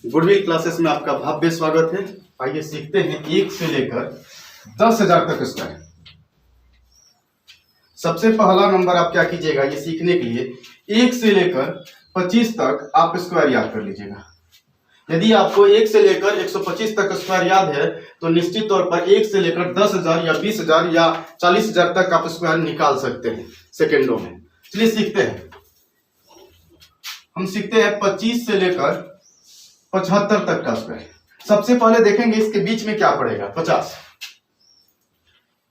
Goodwill classes में आपका भव्य स्वागत है। आइए सीखते हैं 1 से लेकर 10,000 तक स्क्वायर। सबसे पहला नंबर आप क्या कीजिएगा, ये सीखने के लिए 1 से लेकर 25 तक आप स्क्वायर याद कर लीजिएगा। यदि आपको 1 से लेकर 125 तक स्क्वायर याद है तो निश्चित तौर पर 1 से लेकर 10,000 या 20,000 या 40,000 तक आप स्क्वायर निकाल सकते हैं सेकेंडों में। चलिए सीखते हैं। हम सीखते हैं 25 से लेकर 75 तक का स्क्वायर। सबसे पहले देखेंगे इसके बीच में क्या पड़ेगा, 50।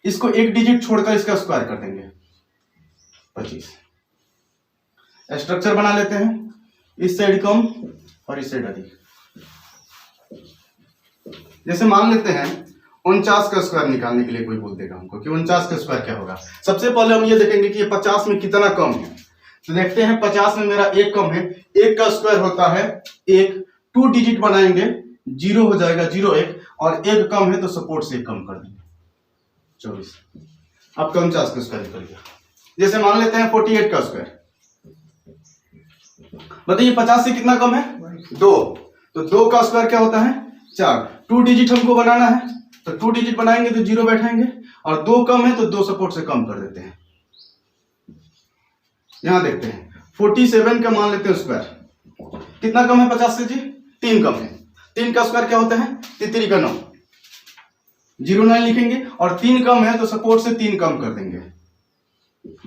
इसको एक डिजिट छोड़कर इसका स्क्वायर कर देंगे 25। स्ट्रक्चर बना लेते हैं, इस साइड कम और इस साइड अधिक। जैसे मान लेते हैं 49 का स्क्वायर निकालने के लिए कोई बोल देगा हमको कि 49 का स्क्वायर क्या होगा। सबसे पहले हम ये देखेंगे कि ये 50 में कितना कम है। तो देखते हैं 50 में मेरा एक कम है, एक का स्क्वायर होता है एक, 2 डिजिट बनाएंगे 0 हो जाएगा 0 1, और एक कम है तो सपोर्ट से कम कर देंगे 24। अब 49 का स्क्वायर निकल गया। जैसे मान लेते हैं 48 का स्क्वायर। बताइए 50 से कितना कम है, 2। तो 2 का स्क्वायर क्या होता है 4। 2 डिजिट हमको बनाना है तो 2 डिजिट बनाएंगे तो 0 बैठाएंगे, और 2 कम है तो 2 सपोर्ट से कम कर देते हैं। यहां देखते हैं 47 का मान लेते हैं स्क्वायर। कितना कम है 50 से जी, 3 कम है। 3 का स्क्वायर क्या होता है 3 का 9, 0 9 लिखेंगे, और 3 कम है तो सपोर्ट से 3 कम कर देंगे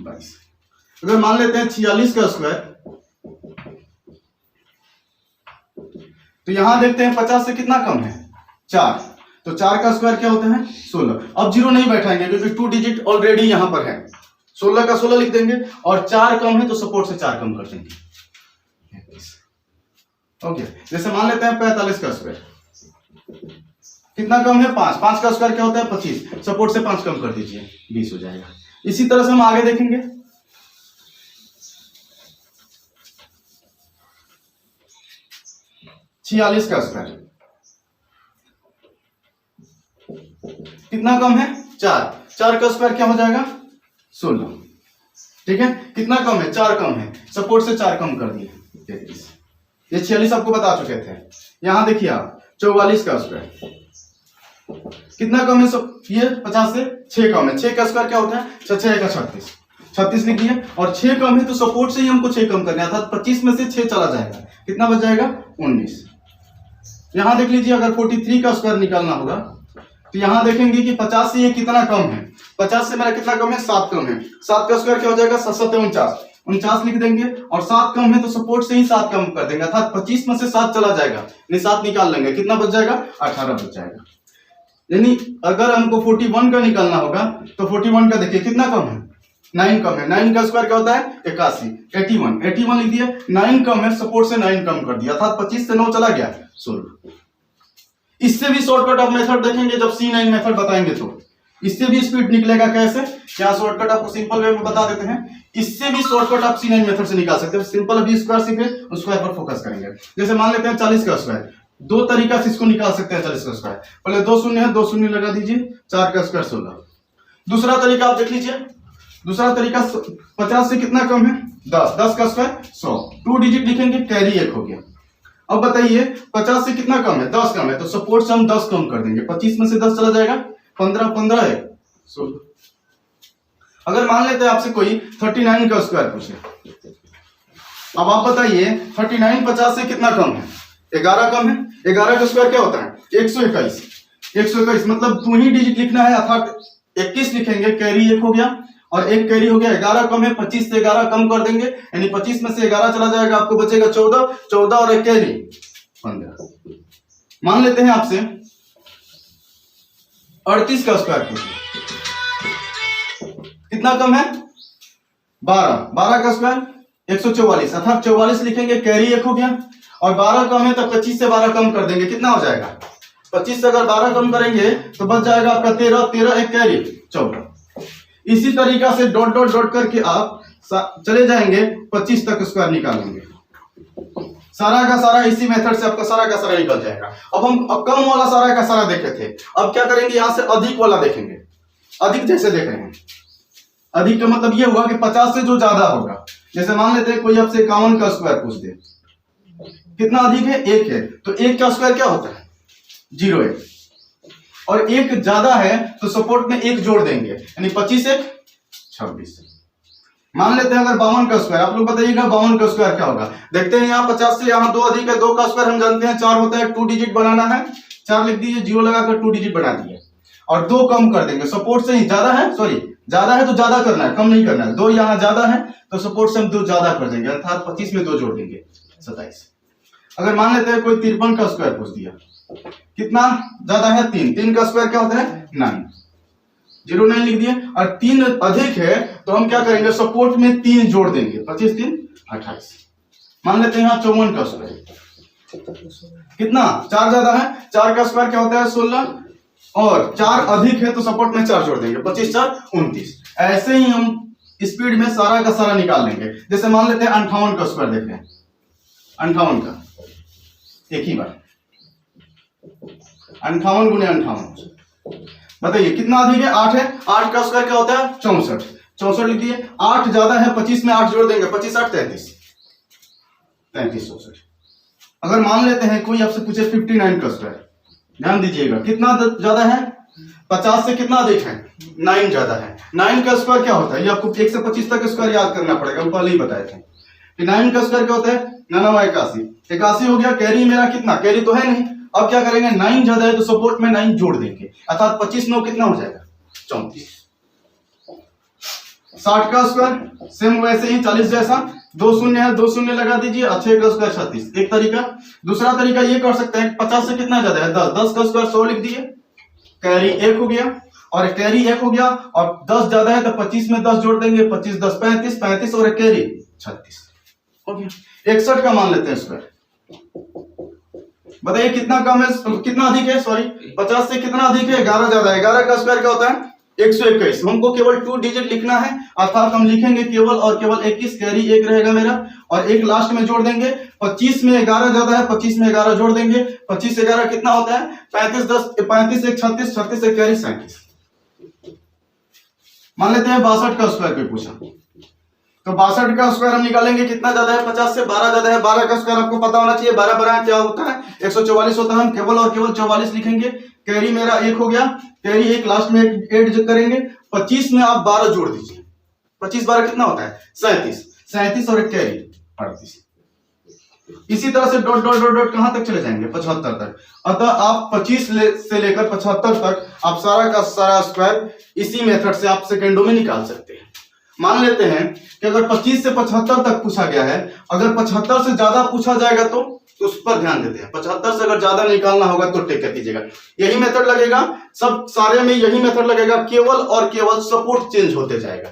22। अगर मान लेते हैं 46 का स्क्वायर, तो यहां देखते हैं 50 से कितना कम है 4। तो 4 का स्क्वायर क्या होता है 16। अब 0 नहीं बैठाएंगे क्योंकि 2 डिजिट ऑलरेडी यहां पर है। 16 का 16 लिख देंगे, और 4 कम है तो सपोर्ट से 4 कम कर देंगे। ओके जैसे मान लेते हैं 45 का स्क्वायर। कितना कम है 5। 5 का स्क्वायर क्या होता है 25। सपोर्ट से 5 कम कर दीजिए 20 हो जाएगा। इसी तरह से हम आगे देखेंगे 46 का स्क्वायर। कितना कम है 4। 4 का स्क्वायर क्या हो जाएगा 16। ठीक है, कितना कम है 4 कम है, सपोर्ट से 4 कम कर दिए 33। ये 46 आपको बता चुके थे। यहां देखिए आप 44 का स्क्वायर। कितना कम है ये 50 से 6 कम है। 6 का स्क्वायर क्या होता है 6 का 36। 36 लिखिए, और 6 कम है तो सपोर्ट से ही हमको 6 कम करना है, अर्थात 25 में से 6 चला जाएगा। कितना बच जाएगा 19। यहां देख लीजिए अगर 43 का स्क्वायर निकालना होगा तो यहां देखेंगे कि 50 से ये कितना कम है। 50 से मेरा कितना कम है 7 कम है। 7 का स्क्वायर क्या हो जाएगा 7 7 49। 49 लिख देंगे, और 7 कम है तो सपोर्ट से ही 7 कम कर देंगे, अर्थात 25 में से 7 चला जाएगा, यानी 7 निकाल लेंगे। कितना बच जाएगा 18 बच जाएगा। यानी अगर हमको 41 का निकालना होगा तो 41 का देखिए कितना कम है 9 कम है। 9 का स्क्वायर क्या होता है 81। 81 लिख दिया, 9 कम है, सपोर्ट से 9 कम कर दिया, अर्थात 25 से 9 चला गया 16। इससे भी शॉर्टकट आप मेथड देखेंगे जब C9 मेथड बताएंगे तो इससे भी स्पीड निकलेगा। कैसे, क्या शॉर्टकट आपको सिंपल वे में बता देते हैं। इससे भी शॉर्टकट आप C9 मेथड से निकाल सकते हैं। सिंपल अभी स्क्वायर सीखे, उस स्क्वायर पर फोकस करेंगे। जैसे मान लेते हैं 40 का स्क्वायर। 2 तरीका से इसको निकाल सकते हैं 40 का स्क्वायर। पहले 2 शून्य है, 2 शून्य लगा दीजिए, 4 का स्क्वायर 16। दूसरा तरीका आप देख लीजिए, दूसरा तरीका 50 से कितना कम है 10। 10 का स्क्वायर 100। 2 डिजिट लिखेंगे, कैरी 1 हो गया। अब बताइए 50 से कितना कम है 10 कम है, तो सपोर्ट से हम 10 कम कर देंगे। 25 में से 10 चला जाएगा 15 15 है 16। अगर मान लेते हैं आपसे कोई 39 का स्क्वायर पूछे, अब आप बताइए 39 50 से कितना कम है 11 कम है। 11 का स्क्वायर क्या होता है 121। 121 मतलब 2 ही डिजिट लिखना है, अर्थात 21 लिखेंगे, कैरी 1 हो गया, और 1 कैरी हो गया। 11 कम है, 25 से 11 कम कर देंगे, यानी 25 में से 11 चला जाएगा, आपको बचेगा 14। 14 और 1 कैरी 15। मान लेते हैं आपसे 38 का स्क्वायर पूछिए। कितना कम है 12। 12 का स्क्वायर 144, अर्थात 44 लिखेंगे, कैरी 1 हो गया, और 12 कम है तो 25 से 12 कम कर देंगे। कितना हो जाएगा 25 से अगर 12 कम करेंगे तो बच जाएगा आपका 13। 13 1 कैरी 14। इसी तरीका से डॉट डॉट डॉट करके आप चले जाएंगे 25 तक स्क्वायर निकालेंगे। सारा का सारा इसी मेथड से आपका सारा का सारा निकल जाएगा। अब हम कम वाला सारा का सारा देखे थे, अब क्या करेंगे यहां से अधिक वाला देखेंगे। अधिक जैसे देख रहे हैं, अधिक का मतलब ये हुआ कि 50 से जो ज्यादा होगा। जैसे मान लेते हैं कोई आपसे 51 का स्क्वायर पूछ दे, कितना अधिक है? 1 है, तो 1 का स्क्वायर क्या होता है? 0 है, और 1 ज्यादा है तो सपोर्ट में 1 जोड़ देंगे, यानी 25 1 26। मान लेते हैं अगर 52 का स्क्वायर, आप लोग बताइएगा 52 का स्क्वायर क्या होगा? देखते हैं यहाँ 50 से यहाँ 2 अधिक है, 2 का स्क्वायर हम जानते हैं 4 होता है, 2 डिजिट बनाना है, 4 लिख दीजिए, 0 लगाकर 2 डिजिट बना दिए, और 2 कम कर देंगे, सपोर्ट से ही ज्यादा है, सॉरी ज्यादा है तो ज्यादा करना है, कम नहीं करना है, 2 यहाँ ज्यादा है तो सपोर्ट से हम 2 ज्यादा कर देंगे, अर्थात 25 में 2 जोड़ देंगे 27। अगर मान लेते हैं कोई 53 का स्क्वायर पूछ दिया, कितना ज्यादा है? 3, 3 का स्क्वायर क्या होता है? 9, 09 लिख दिए, और 3 अधिक है तो हम क्या करेंगे? सपोर्ट में 3 जोड़ देंगे, 25 3 28। मान लेते हैं यहाँ 54 का स्क्वायर, कितना? 4 ज्यादा है, 4 का स्क्वायर क्या होता है? 16, और 4 अधिक है तो सपोर्ट में 4 जोड़ देंगे, 25 4 29। ऐसे ही हम स्पीड में सारा का सारा निकाल लेंगे। जैसे मान लेते हैं 58 का स्क्वायर, देखते हैं 58 का, एक ही बार 58 गुने 58, बताइए कितना अधिक है? 8 है, 8 का स्क्वायर क्या होता है? 64, 64 लिख दिए, 8 ज्यादा है, 25 में 8 जोड़ देंगे, 25 8 33, 33 64। अगर मान लेते हैं कोई आपसे पूछे 59 का स्क्वायर, ध्यान दीजिएगा कितना ज्यादा है? 50 से कितना अधिक है? 9 ज्यादा है। 9 का स्क्वायर क्या होता है? ये आपको 1 से 25 तक स्क्वायर याद करना पड़ेगा, हम पहले ही बताए थे कि 9 का स्क्वायर क्या होता है? 9 81, 81 हो गया। कैरी मेरा कितना? कैरी तो है नहीं, अब क्या करेंगे? 9 ज्यादा है तो सपोर्ट में 9 जोड़ देंगे, अर्थात 25 9 कितना हो जाएगा? 34। 60 का स्क्वायर सेम वैसे ही 40 जैसा, 2 शून्य है, 2 शून्य लगा दीजिए, 6 का स्क्वायर 36, एक तरीका। दूसरा तरीका ये कर सकते हैं, 50 से कितना ज्यादा है? 10, 10 का स्क्वायर 100 लिख दिए, कैरी 1 हो गया, और कैरी 1 हो गया, और 10 ज्यादा है तो 25 में 10 जोड़ देंगे, 25 10 35, 35 और कैरी 36 हो गया। 61 का मान लेते हैं स्क्वायर, बताइए कितना कम है, कितना अधिक है? सॉरी 50 से कितना अधिक है? 11 ज्यादा है। 11 का स्क्वायर क्या होता है? 121। हमको केवल 2 डिजिट लिखना है, अर्थात हम लिखेंगे केवल और केवल 21, कैरी 1 रहेगा मेरा, और 1 लास्ट में जोड़ देंगे। 25 में 11 ज्यादा है, 25 में 11 जोड़ देंगे, 25 से 11 कितना होता है? 35 10 35 1 36, 36 से कैरी 37। मान लेते हैं 62 का स्क्वायर कोई पूछा, तो 62 का स्क्वायर हम निकालेंगे, कितना ज्यादा है? 50 से 12 ज्यादा है। 12 का स्क्वायर आपको पता होना चाहिए, 12 12 क्या होता है? 144 होता है। हम केवल और केवल 44 लिखेंगे, कैरी मेरा 1 हो गया, कैरी 1 लास्ट में ऐड करेंगे, 25 में आप 12 जोड़ दीजिए, 25 12 कितना होता है? 37, 37 और एक कैरी 38। इसी तरह से डॉट डॉट डॉट डॉट कहां तक चले जाएंगे? 75 तक। अतः आप 25 से लेकर 75 तक आप सारा का सारा स्क्वायर इसी मेथड से आप सेकेंडों में निकाल सकते हैं। मान लेते हैं कि अगर 25 से 75 तक पूछा गया है, अगर 75 से ज्यादा पूछा जाएगा तो उस पर ध्यान देते हैं। 75 से अगर ज्यादा निकालना होगा तो टेक कर कीजिएगा, यही मेथड लगेगा, सब सारे में यही मेथड लगेगा, केवल और केवल सपोर्ट चेंज होते जाएगा।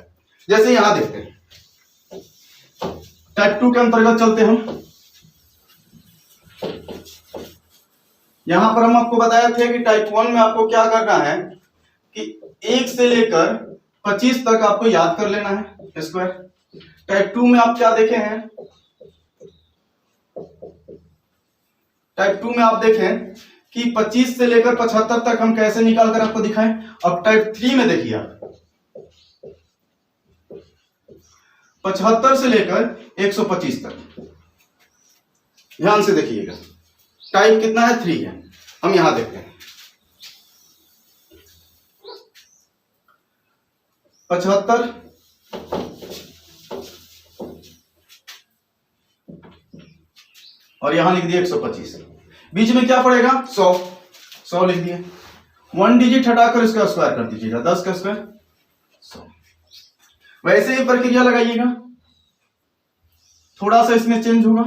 जैसे यहां देखते हैं, टाइप 2 के अंतर्गत चलते हम। यहां पर हम आपको बताए थे कि टाइप 1 में आपको क्या करना है कि 1 से लेकर 25 तक आपको याद कर लेना है स्क्वायर। टाइप 2 में आप क्या देखे हैं? टाइप 2 में आप देखें कि 25 से लेकर 75 तक हम कैसे निकाल कर आपको दिखाएं। अब टाइप 3 में देखिए आप 75 से लेकर 125 तक, ध्यान से देखिएगा, टाइप कितना है? 3 है। हम यहां देखते हैं 75 और यहां लिख दिया 125, बीच में क्या पड़ेगा? 100, 100 लिख दिए, 1 डिजिट हटाकर इसका स्क्वायर कर दीजिएगा, 10 का स्क्वायर 100। वैसे ही प्रक्रिया लगाइएगा, थोड़ा सा इसमें चेंज होगा,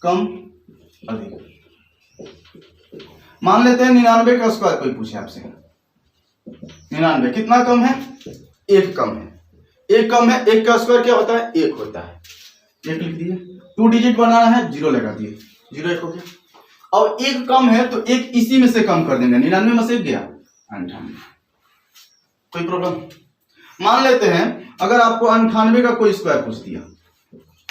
कम अधिक। मान लेते हैं 99 का स्क्वायर कोई पूछे आपसे, 99 कितना कम है? 1 कम है, 1 कम है। 1 का स्क्वायर क्या होता है? 1 होता है, 1 लिख दिए, 2 डिजिट बनाना है, 0 लगा दिए, 0 1 हो गया। अब 1 कम है तो 1 इसी में से कम कर देंगे, 99 में से 1 गया 98। कोई प्रॉब्लम? मान लेते हैं अगर आपको 98 का कोई स्क्वायर पूछ दिया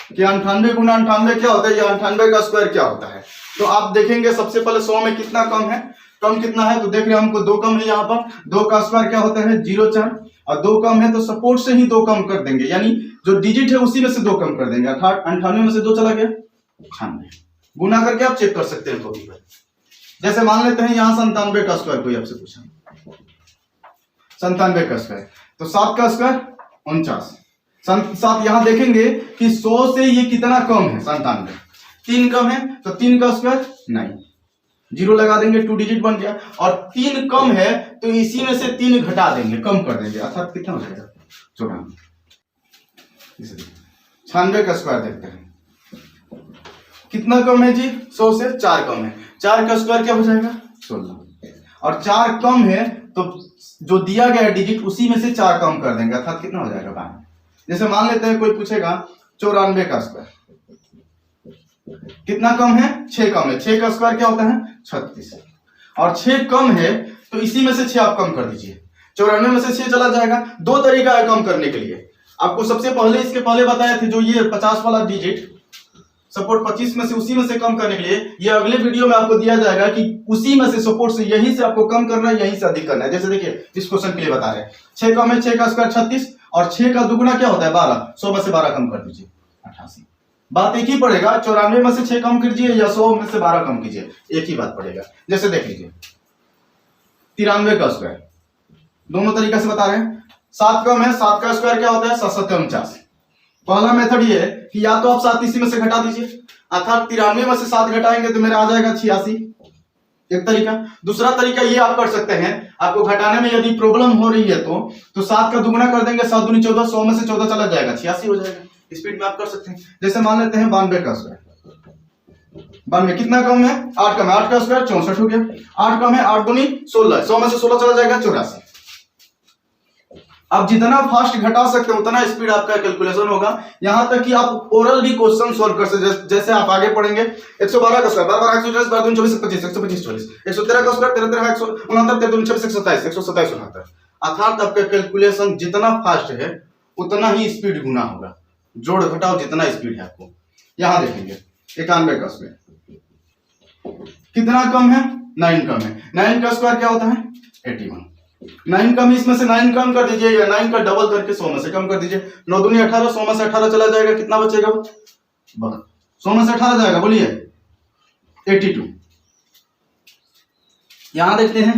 कि 98 गुना 98 क्या होता है, या 98 का स्क्वायर क्या होता है, तो आप देखेंगे सबसे पहले 100 में कितना कम है, कम कितना है, तो देख रहे हैं हमको 2 कम है। यहाँ पर 2 का स्क्वायर क्या होता है? 0 4, और 2 कम है तो सपोर्ट से ही 2 कम कर देंगे, यानी जो डिजिट है उसी में से 2 कम कर देंगे। अर्थात 98 में से 2 चला गया 98, गुना करके आप चेक कर सकते हैं कॉपी पर। जैसे मान लेते हैं यहाँ 97 का स्क्वायर कोई आपसे पूछा, 97 का स्क्वायर, तो 7 का स्क्वायर 49। 7 यहां देखेंगे कि 100 से ये कितना कम है, 97 3 कम है, तो 3 का स्क्वायर 9, 0 लगा देंगे, 2 डिजिट बन गया। और 3 कम है तो इसी में से 3 घटा देंगे, कम कर देंगे, अर्थात कितना हो जाएगा 94। 96 का स्क्वायर देखते हैं, कितना कम है जी, 100 से 4 कम है, 4 का स्क्वायर क्या हो जाएगा 16, और 4 कम है तो जो दिया गया डिजिट उसी में से 4 कम कर देंगे, अर्थात कितना हो जाएगा 92। जैसे मान लेते हैं कोई पूछेगा 94 का स्क्वायर, कितना कम है 6 कम है, 6 का स्क्वायर क्या होता है 36, और 6 कम है तो इसी में से 6 आप कम कर दीजिए, 94 में से 6 चला जाएगा। 2 तरीका है कम करने के लिए, आपको सबसे पहले इसके पहले बताए थे जो ये 50 वाला डिजिट सपोर्ट 25 में से उसी में से कम करने के लिए, ये अगले वीडियो में आपको दिया जाएगा कि उसी में से सपोर्ट से यहीं से आपको कम करना है, यहीं से अधिक करना है। जैसे देखिए इस क्वेश्चन के लिए बता रहे हैं 6 कम है, 6 का स्क्वायर 36, और 6 का दुगुना क्या होता है 12, 100 में से 12 कम कर दीजिए 88। बात एक ही पड़ेगा, 94 में से 6 कम कीजिए या 100 में से 12 कम कीजिए, एक ही बात पड़ेगा। जैसे देख लीजिए 93 का स्क्वायर, दोनों तरीका से बता रहे हैं। 7 कम है, 7 का स्क्वायर क्या होता है 749। पहला मेथड ये है कि या तो आप 7 इसी में से घटा दीजिए, अर्थात 93 में से 7 घटाएंगे तो मेरा आ जाएगा 86, एक तरीका। दूसरा तरीका ये आप कर सकते हैं, आपको घटाने में यदि प्रॉब्लम हो रही है तो 7 का दुगुना कर देंगे, 7 दूनी 14, 100 में से 14 चला जाएगा 86 हो जाएगा। स्पीड में आप कर सकते हैं। जैसे मान लेते हैं 92 का स्क्वायर, 92 कितना कम है 8 कम है, 8 का स्क्वायर 64 हो गया, 8 कम है 8 दूनी 16, 100 में से 16 चला जाएगा 84। आप जितना फास्ट घटा सकते हैं उतना स्पीड आपका कैलकुलेशन होगा, यहां तक कि आप ओरल भी क्वेश्चन सॉल्व कर सकते। जैसे आप आगे पढ़ेंगे 112 का स्क्वायर 12 140 12 24 25 125 40, 113 का स्क्वायर 13 169 13 26 127 127 69, अर्थात आपका कैलकुलेशन जितना फास्ट है उतना ही स्पीड गुना होगा, जोड़ घटाओ जितना स्पीड है आपको। यहां देखेंगे 91 का स्क्वायर कितना कम है 9 कम है, 9 का स्क्वायर क्या होता है 81, 9 कम, इसमें से 9 कम कर दीजिए या 9 का डबल करके 100 में से कम कर दीजिए, 9 दूनी 18, 100 में से 18 चला जाएगा, कितना बचेगा 100 में से 18 जाएगा, बोलिए 82। यहां देखते हैं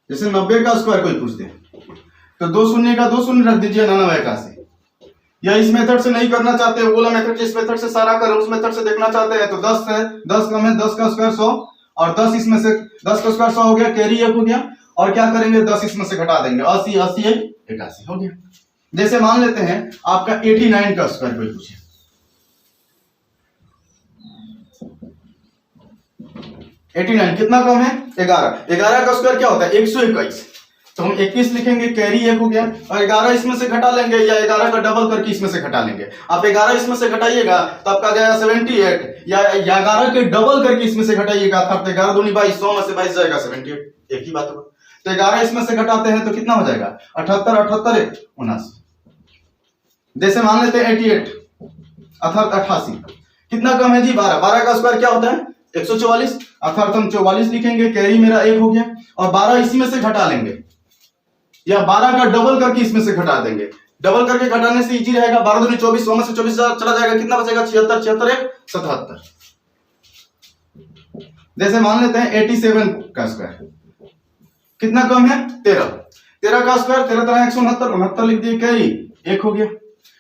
जैसे 90 का स्क्वायर कोई पूछते हैं तो 2 शून्य का 2 शून्य रख दीजिए 99 81, या इस मेथड से नहीं करना चाहते वो वाला मेथड इस मेथड से सारा कर उस मेथड से देखना चाहते हैं तो 10 है, 10 कम है, 10 का स्क्वायर 100, और 10 इसमें से 10 का स्क्वायर 100 हो गया, कैरी 1 हो गया, और क्या करेंगे 10 इसमें से घटा देंगे 80 80 81 हो गया। जैसे मान लेते हैं आपका 89 का स्क्वायर कोई पूछे, 89 कितना कम है 11, 11 का स्क्वायर क्या होता है 121, तो हम 21 लिखेंगे, कैरी 1 हो गया, और 11 इसमें से घटा लेंगे या 11 का डबल करके इसमें से घटा लेंगे। आप 11 इसमें से घटाइएगा तो आपका जाएगा 78, या 11 के डबल करके इसमें से घटाइएगा तो 11 दूनी 22, 100 में से 22 जाएगा 78, एक ही बात होगा। तो 11 इसमें से घटाते हैं तो कितना हो जाएगा 78 78 79। जैसे मान लेते हैं 88 अर्थात 88 कितना कम है जी 12, 12 का स्क्वायर क्या होता है 144, अर्थात हम 44 लिखेंगे, कैरी मेरा 1 हो गया, और 12 इसी में से घटा लेंगे या 12 का डबल करके इसमें से घटा देंगे, डबल करके घटाने से इजी रहेगा, 12 दूनी 24, 100 में से 24 चला जाएगा, कितना बचेगा 76 76 1 77। जैसे मान लेते हैं 87 का स्क्वायर कितना कम है 13, 13 का स्क्वायर 13 13 169 69 लिख दिए, कैरी 1 हो गया,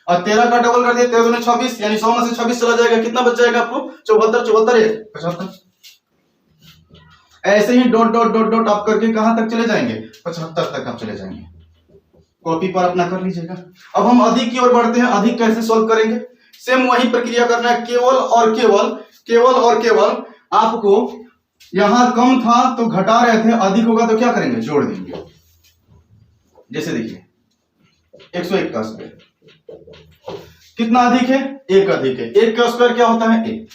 और 13 का डबल कर दिए 13 दूनी 26, यानी 100 में से 26 चला जाएगा, कितना बच जाएगा आपको 74 74 1 75। ऐसे ही डॉट डॉट डॉट डॉट आप करके कहां तक चले जाएंगे 75 तक आप चले जाएंगे। कॉपी पर अपना कर लीजिएगा। अब हम अधिक की ओर बढ़ते हैं, अधिक कैसे सॉल्व करेंगे, सेम वही प्रक्रिया करना है, केवल और केवल आपको यहां कम था तो घटा रहे थे, अधिक होगा तो क्या करेंगे जोड़ देंगे। जैसे देखिए 101 का स्क्वायर कितना अधिक है 1 अधिक है, 1 का स्क्वायर क्या होता है 1,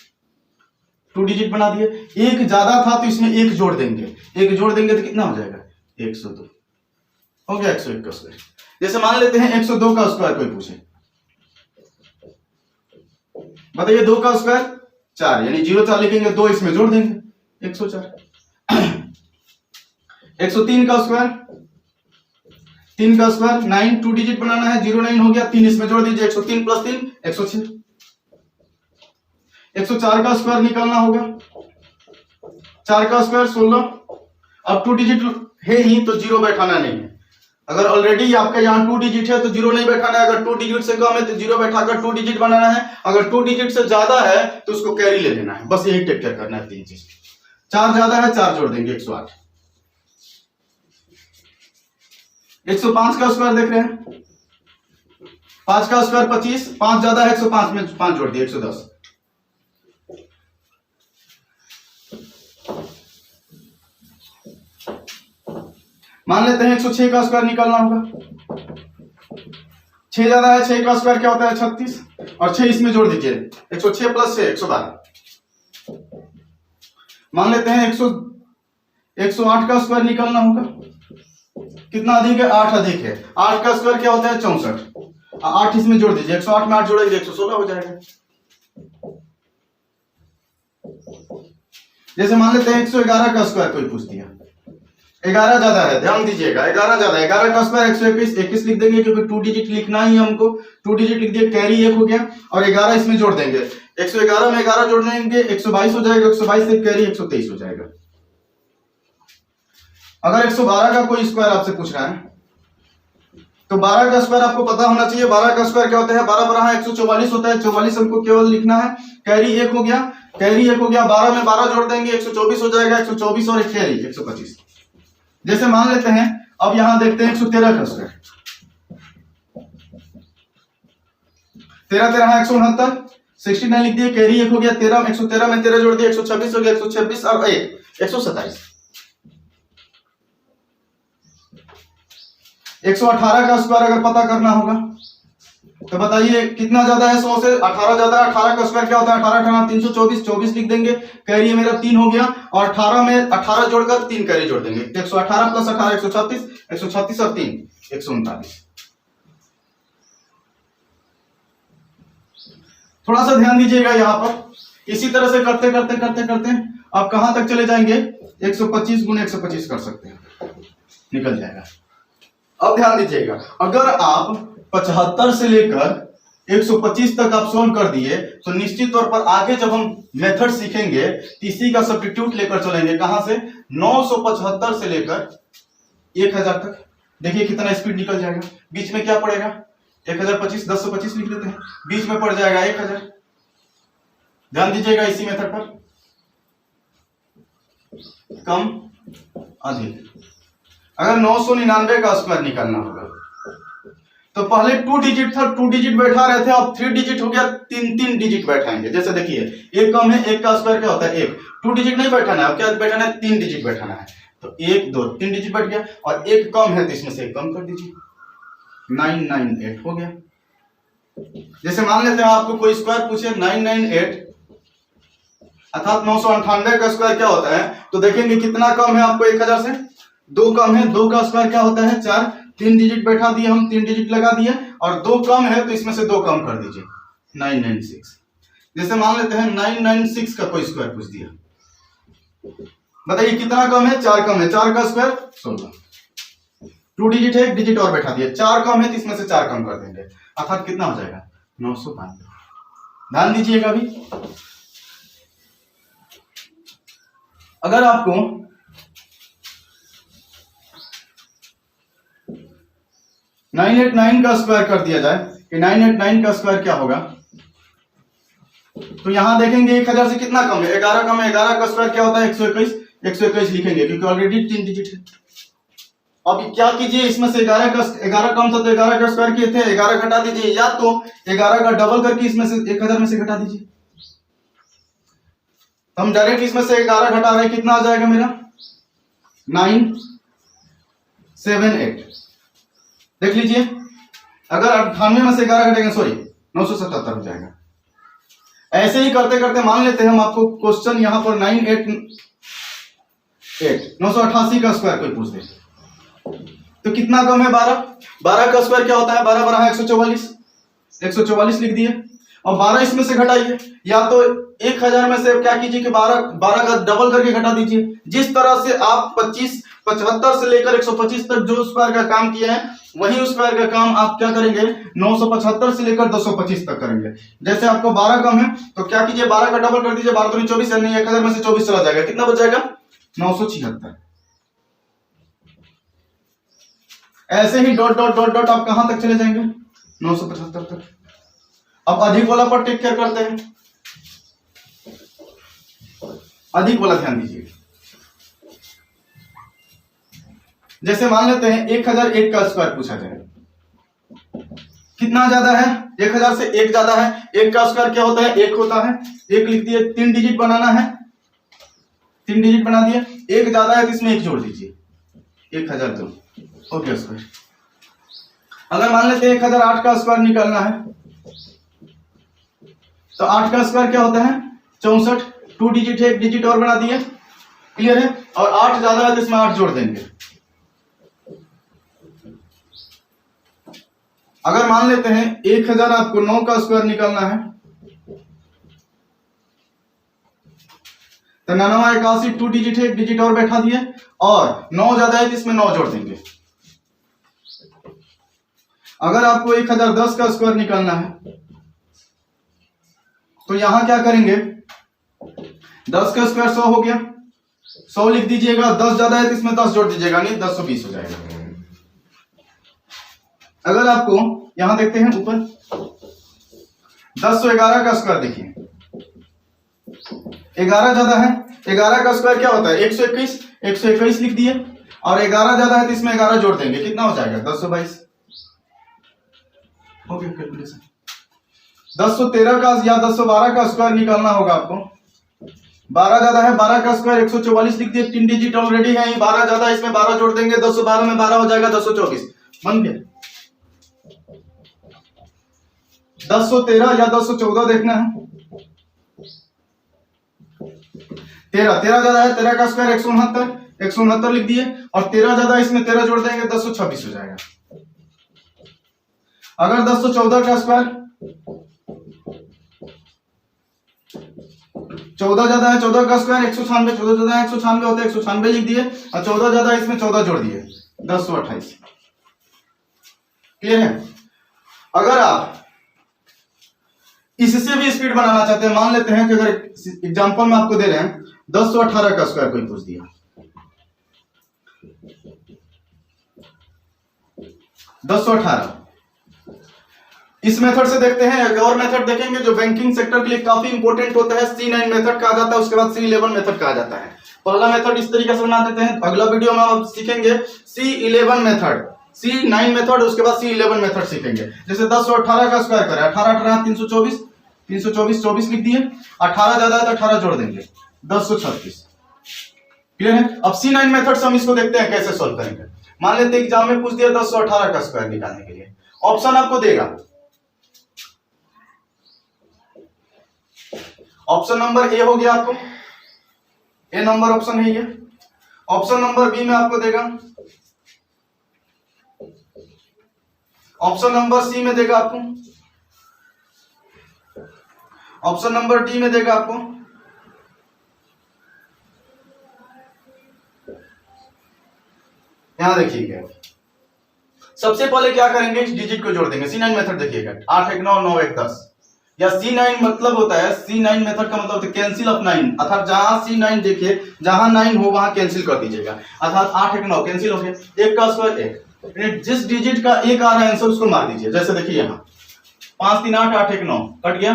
2 डिजिट बना दिए, 1 ज्यादा था तो इसमें 1 जोड़ देंगे, 1 जोड़ देंगे तो कितना हो जाएगा 102 हो गया 101 का स्क्वायर। जैसे मान लेते हैं 102 का स्क्वायर कोई पूछे, बताइए 2 का स्क्वायर 4, यानी 0 4 लिखेंगे, 2 इसमें जोड़ देंगे 104। 103 का स्क्वायर 3 का स्क्वायर 9, 2 डिजिट बनाना है, 09 हो गया, 3 इसमें जोड़ दीजिए, 103 प्लस 3 106। 104 का स्क्वायर निकालना होगा, 4 का स्क्वायर 16। अब 2 डिजिट है ही तो 0 बैठाना नहीं है। अगर ऑलरेडी आपके यहाँ 2 डिजिट है तो 0 नहीं बैठाना है। अगर 2 डिजिट से कम है तो 0 बैठाकर 2 डिजिट बनाना है। अगर 2 डिजिट से ज्यादा है तो उसको कैरी ले लेना है। बस यही टेक केयर करना है, 3 चीज। 4 ज्यादा है, 4 जोड़ देंगे, 108। 105 का स्क्वायर देख रहे हैं, 5 का स्क्वायर 25, 5 ज्यादा है, 105 में 5 जोड़ दिए, 110। मान लेते हैं 106 का स्क्वायर निकालना होगा। 6 ज्यादा है, 6 का स्क्वायर क्या होता है 36, और 6 इसमें जोड़ दीजिए, 106 प्लस 6 112। मान लेते हैं 108 का स्क्वायर निकालना होगा। कितना अधिक है, 8 अधिक है। 8 का स्क्वायर क्या होता है 64, 8 इसमें जोड़ दीजिए, 108 में 8 जोड़ेंगे 116 हो जाएगा। जैसे मान लेते हैं 111 का स्क्वायर कोई पूछ दिया, 11 ज्यादा है, ध्यान दीजिएगा, 11 ज्यादा है, 11 का स्क्वायर 121, 21 लिख देंगे क्योंकि 2 डिजिट लिखना ही हमको। 2 डिजिट लिख दिए, कैरी 1 हो गया, और 11 इसमें जोड़ देंगे, 111 में 11 जोड़ देंगे, 122 हो जाएगा, 122 से कैरी 123 हो जाएगा। अगर 112 का कोई स्क्वायर आपसे पूछ रहा है तो 12 का स्क्वायर आपको पता होना चाहिए। 12 का स्क्वायर क्या होता है, 12 12 144 होता है, 44 हमको केवल लिखना है, कैरी 1 हो गया, कैरी 1 हो गया, 12 में 12 जोड़ देंगे, 124 हो जाएगा, 124 और एक कैरी 125। जैसे मान लेते हैं, अब यहां देखते हैं 113 का स्क्वायर, 13 13 है 169, 69 लिख दिए, कैरी 1 हो गया, 13 113 में 13 जोड़ दिए, 126 हो गया, 126 और 1 127। 118 का स्क्वायर अगर पता करना होगा तो बताइए कितना ज्यादा है, 100 से 18 ज्यादा है। 18 का स्क्वायर क्या होता है, 18 18 324, 24 लिख देंगे, कैरी मेरा 3 हो गया, और 18 में 18 जोड़कर 3 कैरी जोड़ देंगे, 118 प्लस 18 136, 136 और 3 139। थोड़ा सा ध्यान दीजिएगा यहाँ पर। इसी तरह से करते करते करते करते आप कहां तक चले जाएंगे, 125 गुने 125 कर सकते हैं, निकल जाएगा। अब ध्यान दीजिएगा, अगर आप 75 से लेकर 125 तक आप सोल्व कर दिए तो निश्चित तौर पर आगे जब हम मेथड सीखेंगे इसी का सब्स्टिट्यूट लेकर चलेंगे। कहां से, 975 से लेकर 1000 तक। देखिए कितना स्पीड निकल जाएगा। बीच में क्या पड़ेगा, 1025, 1025 लिख लेते हैं, बीच में पड़ जाएगा 1000। ध्यान दीजिएगा इसी मेथड पर, कम अधिक। अगर 999 का स्क्वायर निकालना होगा तो पहले 2 डिजिट था, 2 डिजिट बैठा रहे थे, अब 3 डिजिट हो गया, 3 डिजिट बैठाएंगे। जैसे देखिए, एक कम है, एक का स्क्वायर क्या होता है 1, 2 डिजिट नहीं बैठाना है, अब क्या बैठाना है 3 डिजिट बैठाना है। तो 1 2 3 डिजिट बैठ गया, और एक कम है तो इसमें से एक कम कर दीजिए, 998 हो गया। जैसे मान लेते हैं आपको कोई स्क्वायर पूछे 998 अर्थात 998 का स्क्वायर क्या होता है, तो देखेंगे कितना कम है आपको 1000 से, 2 कम है, 2 का स्क्वायर क्या होता है 4, 3 डिजिट बैठा दिए हम, 3 डिजिट लगा दिए, और 2 कम है तो इसमें से 2 कम कर दीजिए, 996। जैसे मान लेते हैं 996 का कोई स्क्वायर पूछ दिया, बताइए कितना कम है, 4 कम है, 4 का स्क्वायर 16, 2 डिजिट है, 1 डिजिट और बैठा दिया, 4 कम है तो इसमें से 4 कम कर देंगे, अर्थात कितना हो जाएगा 992। ध्यान दीजिएगा अभी, अगर आपको 989 का स्क्वायर कर दिया जाए कि 989 का स्क्वायर क्या होगा, तो यहां देखेंगे 1000 से कितना कम है, 11 कम है, 11 का स्क्वायर क्या होता है 121, 121 लिखेंगे क्योंकि ऑलरेडी 3 डिजिट है। अब क्या कीजिए, इसमें से 11 कम था तो 11 का स्क्वायर किए थे, 11 घटा दीजिए, या तो 11 का डबल करके इसमें से 1000 में से घटा दीजिए। हम डायरेक्ट इसमें से 11 घटा रहे, कितना आ जाएगा मेरा 978। देख लीजिए, अगर 98 में से 11 घटेंगे, सॉरी 977 हो जाएगा। ऐसे ही करते करते मान लेते हैं हम आपको क्वेश्चन यहां पर 988 का स्क्वायर कोई पूछ दे तो कितना कम है 12, 12 का स्क्वायर क्या होता है, 12 12 144, 144 लिख दिए, और 12 इसमें से घटाइए, या तो 1000 में से क्या कीजिए कि 12 का डबल करके घटा दीजिए। जिस तरह से आप 25 75 से लेकर 125 तक जो स्क्वायर का काम किया है वही उस स्क्वायर का काम आप क्या करेंगे 975 से लेकर 225 तक करेंगे। जैसे आपको 12 कम है तो क्या कीजिए 12 का डबल कर दीजिए, 12 दूनी 24 है, नहीं 1000 में से 24 चला जाएगा, कितना बच जाएगा 976। ऐसे ही डॉट डॉट डॉट डॉट आप कहां तक चले जाएंगे 975 तक। अब अधिक वाला पर टेक केयर करते हैं, अधिक वाला ध्यान दीजिए। जैसे मान लेते हैं 1001 का स्क्वायर पूछा जाए, कितना ज्यादा है 1000 से 1 ज्यादा है। 1 का स्क्वायर क्या होता है 1 होता है, 1 लिख दिए, 3 डिजिट बनाना है, 3 डिजिट बना दिए। 1 ज्यादा है तो इसमें 1 जोड़ दीजिए, 1002 हो गया स्क्वायर। अगर मान लेते हैं 1008 का स्क्वायर निकालना है तो 8 का स्क्वायर क्या होता है 64, 2 डिजिट है, 1 डिजिट और बना दिए, क्लियर है। और 8 ज्यादा है तो इसमें 8 जोड़ देंगे। अगर मान लेते हैं 1000 आपको 9 का स्क्वायर निकालना है तो 99 81, 2 डिजिट है, 1 डिजिट और बैठा दिए, और 9 ज्यादा है तो इसमें 9 जोड़ देंगे। अगर आपको 1010 का स्क्वायर निकालना है तो यहां क्या करेंगे 10 का स्क्वायर 100 हो गया, 100 लिख दीजिएगा, 10 ज्यादा है तो इसमें 10 जोड़ दीजिएगा, नहीं 1020 हो जाएगा। अगर आपको यहां देखते हैं ऊपर 1011 का स्क्वायर देखिए, 11 ज्यादा है, 11 का स्क्वायर क्या होता है 121, 121 लिख दिए, और 11 ज्यादा है तो इसमें 11 जोड़ देंगे, कितना हो जाएगा 1022 हो गया कैलकुलेशन। 1013 का या 1012 का स्क्वायर निकालना होगा आपको, 12 ज्यादा है, 12 का स्क्वायर 144 लिख दिए, 3 डिजिट ऑलरेडी है, 12 ज्यादा है इसमें 12 जोड़ देंगे, 1012 में 12 हो जाएगा 224, बन गया। 1013 या 1014 देखना है, 13 ज्यादा है, 13 का स्क्वायर 169, 169 लिख दिए, और 13 ज्यादा है इसमें 13 जोड़ देंगे 1026 हो जाएगा। अगर 1014 का स्क्वायर 14 ज्यादा है, 14 का स्क्वायर 196, 14 ज्यादा है 196 होता है, 196 लिख दिए, और 14 ज्यादा है इसमें 14 जोड़ दिए 1028, क्लियर है। अगर आप इससे भी स्पीड बनाना चाहते हैं, मान लेते हैं कि अगर एग्जांपल में आपको दे रहे हैं 1018 का स्क्वायर कोई पूछ दिया, 1018, इस मेथड से देखते हैं। एक और मेथड देखेंगे जो बैंकिंग सेक्टर के लिए काफी इंपॉर्टेंट होता है, C9 मेथड कहा जाता है, उसके बाद C11 मेथड कहा जाता है। पहला मेथड इस तरीके से बना देते हैं, अगला वीडियो में हम सीखेंगे C11 मेथड, C9 मेथड, उसके बाद C11 मेथड सीखेंगे। जैसे 10 और 18 का स्क्वायर करें, 18 18 324, 324 24 लिख दिए, 18 ज्यादा है तो 18 जोड़ देंगे 1036, क्लियर है। अब C9 मेथड से हम इसको देखते हैं कैसे सॉल्व करेंगे। मान लेते हैं एग्जाम में पूछ दिया 10 और 18 का स्क्वायर निकालने के लिए, ऑप्शन आपको देगा, ऑप्शन नंबर ए हो गया आपको, ए नंबर ऑप्शन है ये। ऑप्शन नंबर बी में आपको देगा, ऑप्शन नंबर सी में देगा आपको, ऑप्शन नंबर डी में देगा आपको, यहां देखिएगा। सबसे पहले क्या करेंगे इस डिजिट को जोड़ देंगे, C9 मेथड देखिएगा, 8 1 9 9 1 10, या C9 मतलब होता है, C9 मेथड का मतलब होता है कैंसिल ऑफ 9, अर्थात जहां C9 देखिए जहां 9 हो वहां कैंसिल कर दीजिएगा, अर्थात 8 1 9 कैंसिल हो गया, 1 का स्क्वायर 1, जिस डिजिट का 1 आ रहा है आंसर उसको मार दीजिए। जैसे देखिए यहाँ 5 3 8 8 1 9 कट गया,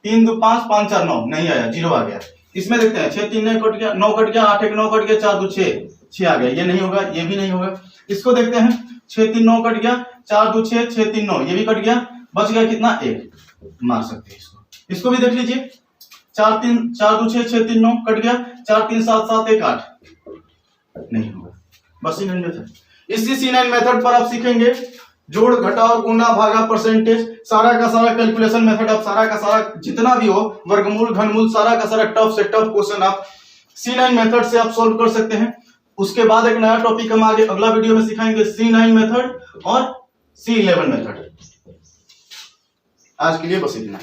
3 2 5 5 4 9 नहीं आया, 0 आ गया। इसमें देखते हैं 6 3 9 कट गया, 9 कट गया, 8 1 9 कट गया, 4 2 6 6 आ गया, ये नहीं होगा, ये भी नहीं होगा। इसको देखते हैं 6 3 9 कट गया, 4 2 6 6 3 9, ये भी कट गया, बच गया कितना 1, मार सकते हैं इसको। इसको भी देख लीजिए 4 3 4 2 6 6 3 9 कट गया, 4 3 7 7 1 8, नहीं होगा, बस C9 मेथड। इसी C9 मेथड पर आप सीखेंगे जोड़ घटाव गुना भागा परसेंटेज, सारा का सारा कैलकुलेशन मेथड, आप सारा का सारा जितना भी हो, वर्गमूल घनमूल, सारा का सारा टफ से टफ क्वेश्चन आप C9 मेथड से आप सोल्व कर सकते हैं। उसके बाद एक नया टॉपिक हम आगे अगला वीडियो में सिखाएंगे, C9 मेथड और C11 मेथड। आज के लिए बस इतना।